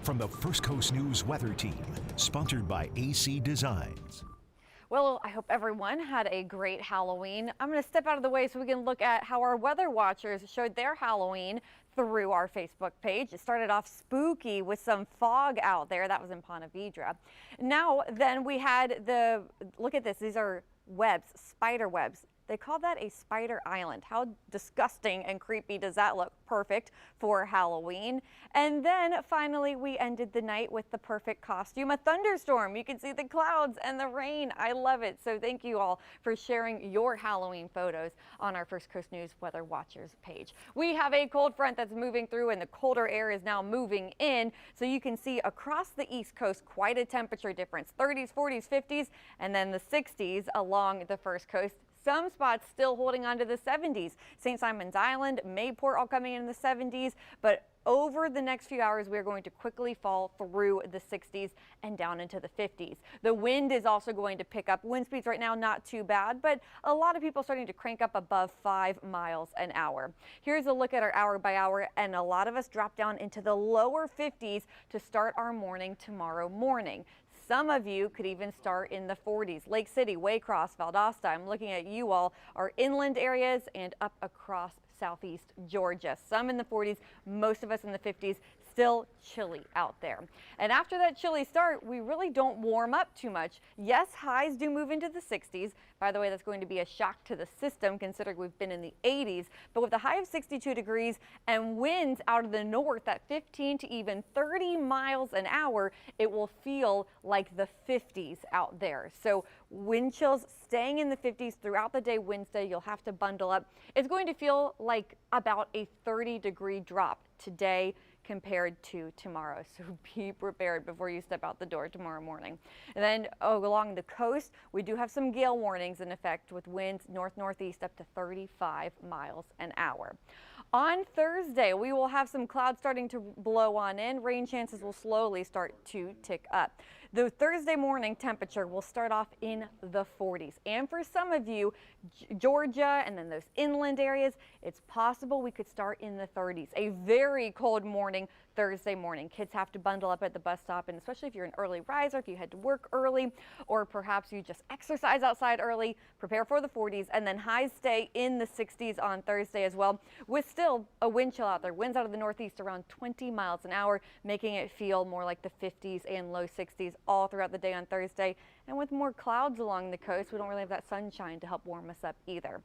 from the First Coast News Weather Team, sponsored by AC Designs. Well, I hope everyone had a great Halloween. I'm going to step out of the way so we can look at how our weather watchers showed their Halloween through our Facebook page. It started off spooky with some fog out there. That was in Ponte Vedra. Now, then we had look at this. These are webs, spider webs. They call that a spider island. How disgusting and creepy does that look? Perfect for Halloween. And then finally we ended the night with the perfect costume, a thunderstorm. You can see the clouds and the rain. I love it. So thank you all for sharing your Halloween photos on our First Coast News Weather Watchers page. We have a cold front that's moving through and the colder air is now moving in. So you can see across the East Coast quite a temperature difference, 30s, 40s, 50s, and then the 60s along the First Coast. Some spots still holding on to the 70s. St. Simon's Island, Mayport all coming in the 70s, but over the next few hours, we're going to quickly fall through the 60s and down into the 50s. The wind is also going to pick up. Wind speeds right now not too bad, but a lot of people starting to crank up above 5 miles an hour. Here's a look at our hour by hour, and a lot of us drop down into the lower 50s to start our morning tomorrow morning. Some of you could even start in the 40s. Lake City, Waycross, Valdosta. I'm looking at you all, our inland areas and up across southeast Georgia. Some in the 40s, most of us in the 50s. Still chilly out there. And after that chilly start, we really don't warm up too much. Yes, highs do move into the 60s. By the way, that's going to be a shock to the system considering we've been in the 80s. But with a high of 62 degrees and winds out of the north at 15 to even 30 miles an hour, it will feel like the 50s out there. So wind chills staying in the 50s throughout the day Wednesday. You'll have to bundle up. It's going to feel like about a 30-degree drop today compared to tomorrow. So be prepared before you step out the door tomorrow morning. And then along the coast, we do have some gale warnings in effect with winds north-northeast up to 35 miles an hour. On Thursday, we will have some clouds starting to blow on in. Rain chances will slowly start to tick up. The Thursday morning temperature will start off in the 40s. And for some of you, Georgia and then those inland areas, it's possible we could start in the 30s. A very cold morning Thursday morning. Kids have to bundle up at the bus stop, and especially if you're an early riser, if you head to work early, or perhaps you just exercise outside early, prepare for the 40s, and then highs stay in the 60s on Thursday as well, with still a wind chill out there. Winds out of the northeast around 20 miles an hour, making it feel more like the 50s and low 60s all throughout the day on Thursday. And with more clouds along the coast, we don't really have that sunshine to help warm us up either.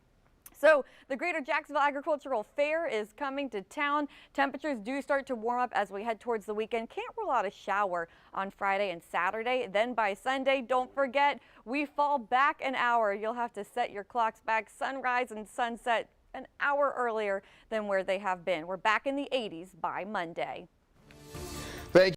So the Greater Jacksonville Agricultural Fair is coming to town. Temperatures do start to warm up as we head towards the weekend. Can't rule out a shower on Friday and Saturday. Then by Sunday, don't forget, we fall back an hour. You'll have to set your clocks back. Sunrise and sunset an hour earlier than where they have been. We're back in the 80s by Monday. Thank you.